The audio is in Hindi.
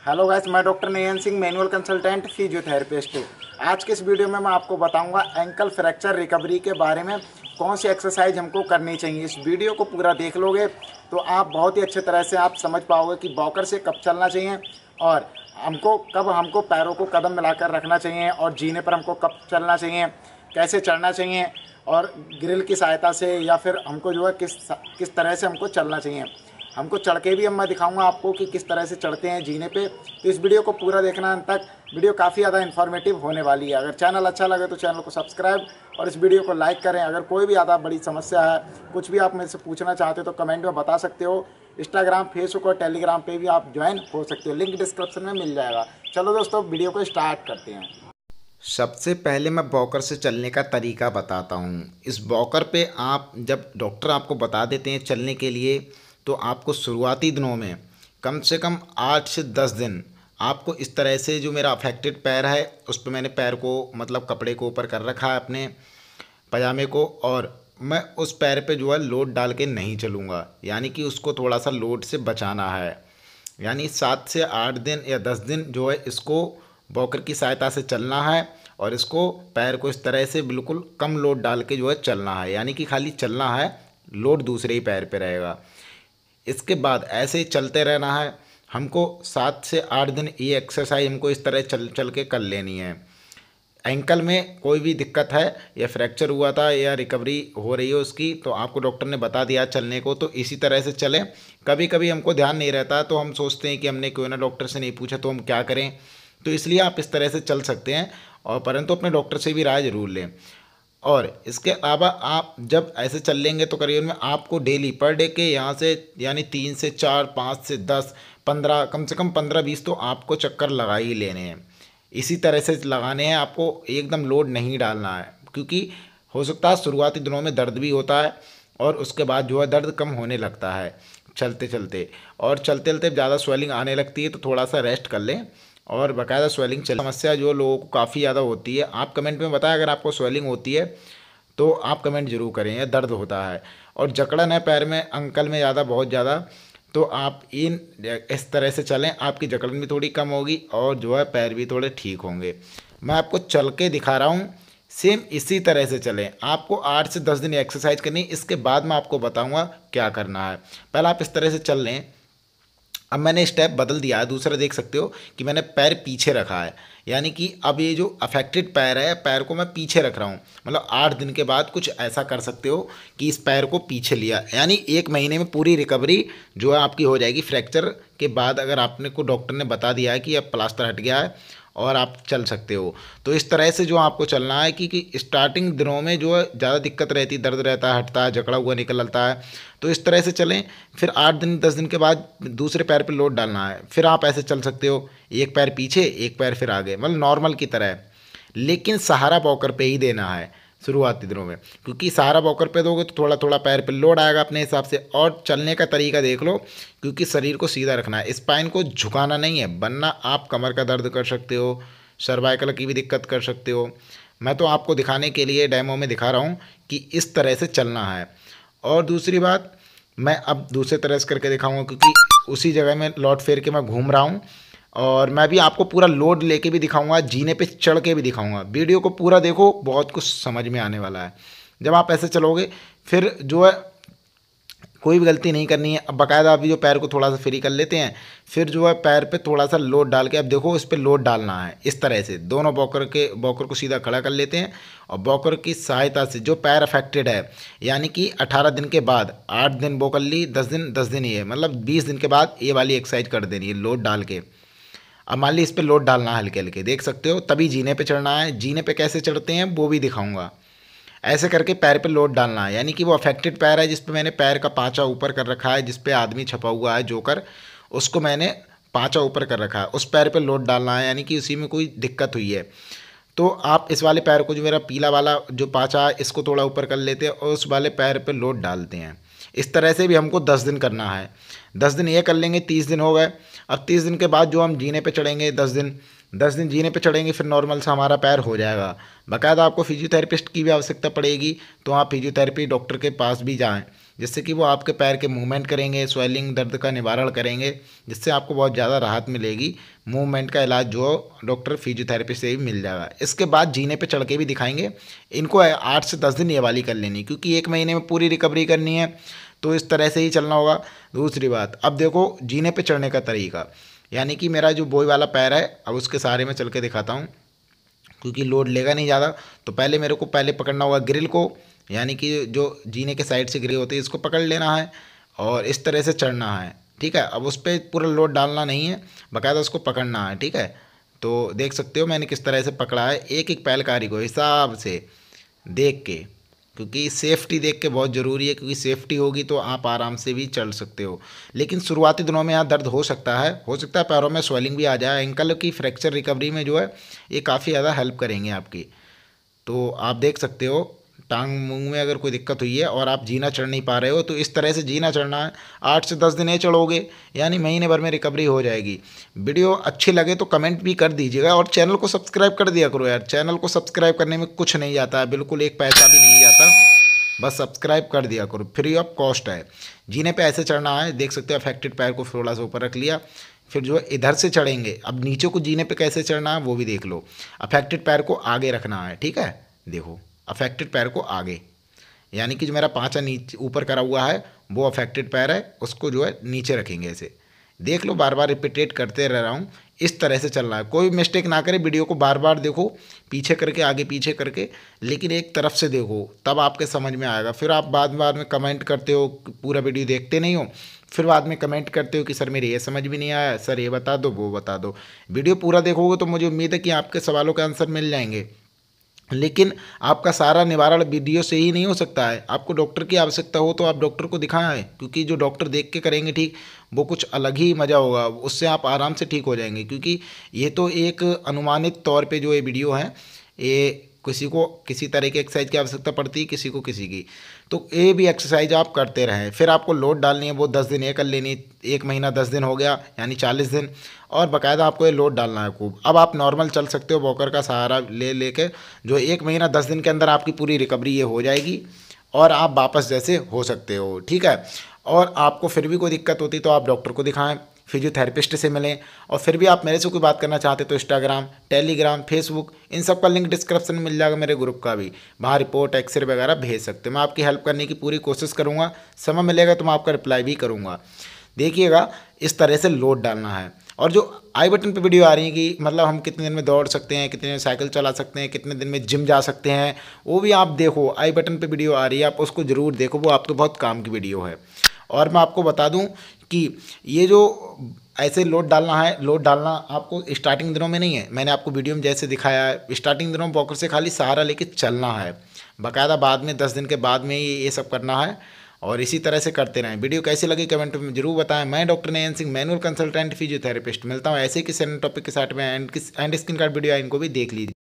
हेलो गाइस, मैं डॉक्टर नयन सिंह, मैनुअल कंसल्टेंट फिजियोथेरेपिस्ट। आज के इस वीडियो में मैं आपको बताऊंगा एंकल फ्रैक्चर रिकवरी के बारे में कौन सी एक्सरसाइज हमको करनी चाहिए। इस वीडियो को पूरा देख लोगे तो आप बहुत ही अच्छे तरह से आप समझ पाओगे कि वॉकर से कब चलना चाहिए और हमको पैरों को कदम मिलाकर रखना चाहिए और जीने पर हमको कब चलना चाहिए, कैसे चढ़ना चाहिए और ग्रिल की सहायता से या फिर हमको जो है किस तरह से हमको चलना चाहिए। हमको चढ़ के भी मैं दिखाऊंगा आपको कि किस तरह से चढ़ते हैं जीने पे। तो इस वीडियो को पूरा देखना अंत तक। वीडियो काफ़ी ज़्यादा इन्फॉर्मेटिव होने वाली है। अगर चैनल अच्छा लगे तो चैनल को सब्सक्राइब और इस वीडियो को लाइक करें। अगर कोई भी ज़्यादा बड़ी समस्या है, कुछ भी आप मेरे से पूछना चाहते हो तो कमेंट में बता सकते हो। इंस्टाग्राम, फेसबुक और टेलीग्राम पे भी आप ज्वाइन हो सकते हो, लिंक डिस्क्रिप्शन में मिल जाएगा। चलो दोस्तों, वीडियो को स्टार्ट करते हैं। सबसे पहले मैं वॉकर से चलने का तरीका बताता हूँ। इस वॉकर पे आप जब डॉक्टर आपको बता देते हैं चलने के लिए, तो आपको शुरुआती दिनों में कम से कम 8 से 10 दिन आपको इस तरह से, जो मेरा अफेक्टेड पैर है उस पर मैंने पैर को मतलब कपड़े को ऊपर कर रखा है अपने पजामे को, और मैं उस पैर पे जो है लोड डाल के नहीं चलूँगा, यानी कि उसको थोड़ा सा लोड से बचाना है। यानी 7 से 8 दिन या 10 दिन जो है इसको वॉकर की सहायता से चलना है और इसको पैर को इस तरह से बिल्कुल कम लोड डाल के जो है चलना है, यानी कि खाली चलना है, लोड दूसरे ही पैर पे रहेगा। इसके बाद ऐसे ही चलते रहना है। हमको 7 से 8 दिन ये एक्सरसाइज हमको इस तरह चल चल के कर लेनी है। एंकल में कोई भी दिक्कत है या फ्रैक्चर हुआ था या रिकवरी हो रही है उसकी, तो आपको डॉक्टर ने बता दिया चलने को, तो इसी तरह से चलें। कभी कभी हमको ध्यान नहीं रहता तो हम सोचते हैं कि हमने क्यों ना डॉक्टर से नहीं पूछा, तो हम क्या करें। तो इसलिए आप इस तरह से चल सकते हैं, और परंतु अपने डॉक्टर से भी राय ज़रूर लें। और इसके अलावा आप जब ऐसे चल लेंगे तो करीबन में आपको डेली पर डे के यहाँ से यानी 3 से 4, 5 से 10, 15, कम से कम 15-20 तो आपको चक्कर लगा ही लेने हैं। इसी तरह से लगाने हैं, आपको एकदम लोड नहीं डालना है, क्योंकि हो सकता है शुरुआती दिनों में दर्द भी होता है और उसके बाद जो है दर्द कम होने लगता है चलते चलते, और चलते चलते ज़्यादा स्वेलिंग आने लगती है तो थोड़ा सा रेस्ट कर लें। और बाकायदा स्वेलिंग समस्या जो लोगों को काफ़ी ज़्यादा होती है, आप कमेंट में बताएं अगर आपको स्वेलिंग होती है तो आप कमेंट जरूर करें, या दर्द होता है और जकड़न है पैर में, अंकल में ज़्यादा, बहुत ज़्यादा, तो आप इस तरह से चलें, आपकी जकड़न भी थोड़ी कम होगी और जो है पैर भी थोड़े ठीक होंगे। मैं आपको चल के दिखा रहा हूँ, सेम इसी तरह से चलें। आपको 8 से 10 दिन एक्सरसाइज करनी, इसके बाद मैं आपको बताऊँगा क्या करना है। पहले आप इस तरह से चल लें। अब मैंने स्टेप बदल दिया है, दूसरा देख सकते हो कि मैंने पैर पीछे रखा है, यानी कि अब ये जो अफेक्टेड पैर है, पैर को मैं पीछे रख रहा हूँ। मतलब 8 दिन के बाद कुछ ऐसा कर सकते हो कि इस पैर को पीछे लिया, यानी 1 महीने में पूरी रिकवरी जो है आपकी हो जाएगी। फ्रैक्चर के बाद अगर आपने को डॉक्टर ने बता दिया है कि अब प्लास्टर हट गया है और आप चल सकते हो, तो इस तरह से जो आपको चलना है कि स्टार्टिंग दिनों में जो है ज़्यादा दिक्कत रहती, दर्द रहता है, हटता है, जकड़ा हुआ निकलता है, तो इस तरह से चलें। फिर 8 दिन 10 दिन के बाद दूसरे पैर पे लोड डालना है, फिर आप ऐसे चल सकते हो, एक पैर पीछे एक पैर फिर आगे, मतलब नॉर्मल की तरह, लेकिन सहारा वॉकर पे ही देना है शुरुआती दिनों में, क्योंकि सहारा वॉकर पे दोगे तो थोड़ा थोड़ा पैर पे लोड आएगा अपने हिसाब से। और चलने का तरीका देख लो, क्योंकि शरीर को सीधा रखना है, स्पाइन को झुकाना नहीं है, वरना आप कमर का दर्द कर सकते हो, सर्वाइकल की भी दिक्कत कर सकते हो। मैं तो आपको दिखाने के लिए डेमो में दिखा रहा हूँ कि इस तरह से चलना है। और दूसरी बात, मैं अब दूसरे तरह से करके दिखाऊंगा, क्योंकि उसी जगह में लौट फेर के मैं घूम रहा हूँ, और मैं भी आपको पूरा लोड लेके भी दिखाऊंगा, जीने पे चढ़ के भी दिखाऊंगा। वीडियो को पूरा देखो, बहुत कुछ समझ में आने वाला है। जब आप ऐसे चलोगे फिर जो है कोई भी गलती नहीं करनी है। अब बाकायदा अभी जो पैर को थोड़ा सा फ्री कर लेते हैं, फिर जो है पैर पे थोड़ा सा लोड डाल के, अब देखो इस पर लोड डालना है इस तरह से, दोनों बॉकर को सीधा खड़ा कर लेते हैं और बॉकर की सहायता से जो पैर अफेक्टेड है, यानी कि 18 दिन के बाद, 8 दिन वो कर ली, 10 दिन ही है, मतलब 20 दिन के बाद ये वाली एक्सरसाइज कर देनी है लोड डाल के। अब मान ली इस पर लोड डालना है हल्के हल्के, देख सकते हो, तभी जीने पे चढ़ना है। जीने पे कैसे चढ़ते हैं वो भी दिखाऊंगा। ऐसे करके पैर पे लोड डालना है, यानी कि वो अफेक्टेड पैर है जिस पे मैंने पैर का पाँचा ऊपर कर रखा है, जिस पे आदमी छपा हुआ है जोकर, उसको मैंने पाँचा ऊपर कर रखा है, उस पैर पे लोड डालना है, यानी कि उसी में कोई दिक्कत हुई है। तो आप इस वाले पैर को, जो मेरा पीला वाला जो पाँचा है, इसको थोड़ा ऊपर कर लेते हैं और उस वाले पैर पे लोड डालते हैं। इस तरह से भी हमको 10 दिन करना है। 10 दिन ये कर लेंगे, 30 दिन हो गए। अब 30 दिन के बाद जो हम जीने पे चढ़ेंगे, 10 दिन जीने पे चढ़ेंगे, फिर नॉर्मल सा हमारा पैर हो जाएगा। बाकायदा आपको फिजियोथेरेपिस्ट की भी आवश्यकता पड़ेगी, तो आप फिजियोथेरेपी डॉक्टर के पास भी जाएं, जिससे कि वो आपके पैर के मूवमेंट करेंगे, स्वेलिंग दर्द का निवारण करेंगे, जिससे आपको बहुत ज़्यादा राहत मिलेगी। मूवमेंट का इलाज जो डॉक्टर फिजियोथेरेपी से भी मिल जाएगा। इसके बाद जीने पे चढ़ के भी दिखाएंगे। इनको 8 से 10 दिन ये वाली कर लेनी, क्योंकि 1 महीने में पूरी रिकवरी करनी है, तो इस तरह से ही चलना होगा। दूसरी बात, अब देखो जीने पे चढ़ने का तरीका, यानी कि मेरा जो बोई वाला पैर है, अब उसके सहारे में चल के दिखाता हूँ, क्योंकि लोड लेगा नहीं ज़्यादा। तो पहले मेरे को पकड़ना होगा ग्रिल को, यानी कि जो जीने के साइड से ग्रिल होती है इसको पकड़ लेना है और इस तरह से चढ़ना है। ठीक है, अब उस पर पूरा लोड डालना नहीं है, बाकायदा उसको पकड़ना है। ठीक है, तो देख सकते हो मैंने किस तरह से पकड़ा है, एक एक पैलकारी को हिसाब से देख के, क्योंकि सेफ्टी देख के बहुत ज़रूरी है, क्योंकि सेफ्टी होगी तो आप आराम से भी चल सकते हो। लेकिन शुरुआती दिनों में यहाँ दर्द हो सकता है पैरों में स्वेलिंग भी आ जाए। एंकल की फ्रैक्चर रिकवरी में जो है ये काफ़ी ज़्यादा हेल्प करेंगे आपकी। तो आप देख सकते हो टांग मुंह में अगर कोई दिक्कत हुई है और आप जीना चढ़ नहीं पा रहे हो, तो इस तरह से जीना चढ़ना है। 8 से 10 दिन ये चढ़ोगे, यानी महीने भर में रिकवरी हो जाएगी। वीडियो अच्छी लगे तो कमेंट भी कर दीजिएगा और चैनल को सब्सक्राइब कर दिया करो यार। चैनल को सब्सक्राइब करने में कुछ नहीं जाता है, बिल्कुल एक पैसा भी नहीं जाता, बस सब्सक्राइब कर दिया करो, फ्री ऑफ कॉस्ट है। जीने पे ऐसे चढ़ना है, देख सकते हो अफेक्टेड पैर को थोड़ा सा ऊपर रख लिया, फिर जो है इधर से चढ़ेंगे। अब नीचे को जीने पे कैसे चढ़ना है वो भी देख लो। अफेक्टेड पैर को आगे रखना है, ठीक है, देखो अफेक्टेड पैर को आगे, यानी कि जो मेरा पाँचा नीचे ऊपर करा हुआ है वो अफेक्टेड पैर है, उसको जो है नीचे रखेंगे। ऐसे देख लो, बार बार रिपीटेट करते रह रहा हूँ, इस तरह से चलना है। कोई मिस्टेक ना करें, वीडियो को बार बार देखो, पीछे करके आगे पीछे करके, लेकिन एक तरफ से देखो, तब आपके समझ में आएगा। फिर आप बाद में कमेंट करते हो, पूरा वीडियो देखते नहीं हो, फिर बाद में कमेंट करते हो कि सर मेरे ये समझ भी नहीं आया, सर ये बता दो वो बता दो। वीडियो पूरा देखोगे तो मुझे उम्मीद है कि आपके सवालों के आंसर मिल जाएंगे। लेकिन आपका सारा निवारण वीडियो से ही नहीं हो सकता है, आपको डॉक्टर की आवश्यकता हो तो आप डॉक्टर को दिखाएं, क्योंकि जो डॉक्टर देख के करेंगे ठीक, वो कुछ अलग ही मज़ा होगा, उससे आप आराम से ठीक हो जाएंगे। क्योंकि ये तो एक अनुमानित तौर पे जो ये वीडियो है, ये किसी को किसी तरह की एक्सरसाइज की आवश्यकता पड़ती है, किसी को किसी की, तो ये भी एक्सरसाइज आप करते रहें। फिर आपको लोड डालनी है, वो 10 दिन ये कर लेनी, 1 महीना 10 दिन हो गया यानी 40 दिन, और बाकायदा आपको ये लोड डालना है खूब। अब आप नॉर्मल चल सकते हो वॉकर का सहारा ले लेके, जो 1 महीना 10 दिन के अंदर आपकी पूरी रिकवरी ये हो जाएगी और आप वापस जैसे हो सकते हो। ठीक है, और आपको फिर भी कोई दिक्कत होती तो आप डॉक्टर को दिखाएं, फिजियोथेरेपिस्ट से मिलें। और फिर भी आप मेरे से कोई बात करना चाहते तो इंस्टाग्राम, टेलीग्राम, फेसबुक, इन सब का लिंक डिस्क्रिप्शन में मिल जाएगा, मेरे ग्रुप का भी, वहाँ रिपोर्ट एक्सरे वगैरह भेज सकते हो। मैं आपकी हेल्प करने की पूरी कोशिश करूँगा, समय मिलेगा तो मैं आपका रिप्लाई भी करूँगा। देखिएगा, इस तरह से लोड डालना है। और जो आई बटन पे वीडियो आ रही है कि मतलब हम कितने दिन में दौड़ सकते हैं, कितने दिन में साइकिल चला सकते हैं, कितने दिन में जिम जा सकते हैं, वो भी आप देखो, आई बटन पे वीडियो आ रही है, आप उसको ज़रूर देखो, वो आपको बहुत काम की वीडियो है। और मैं आपको बता दूं कि ये जो ऐसे लोड डालना है, लोड डालना आपको स्टार्टिंग दिनों में नहीं है, मैंने आपको वीडियो में जैसे दिखाया है, स्टार्टिंग दिनों में वॉकर से खाली सहारा लेके चलना है, बाकायदा बाद में 10 दिन के बाद में ये सब करना है। और इसी तरह से करते रहें। वीडियो कैसी लगी कमेंट में जरूर बताएं। मैं डॉक्टर नयन सिंह, मैनुअल कंसल्टेंट फिजियोथेरेपिस्ट, मिलता हूं ऐसे किसी टॉपिक के साथ में। एंड स्क्रीन कार्ड वीडियो इनको भी देख लीजिए।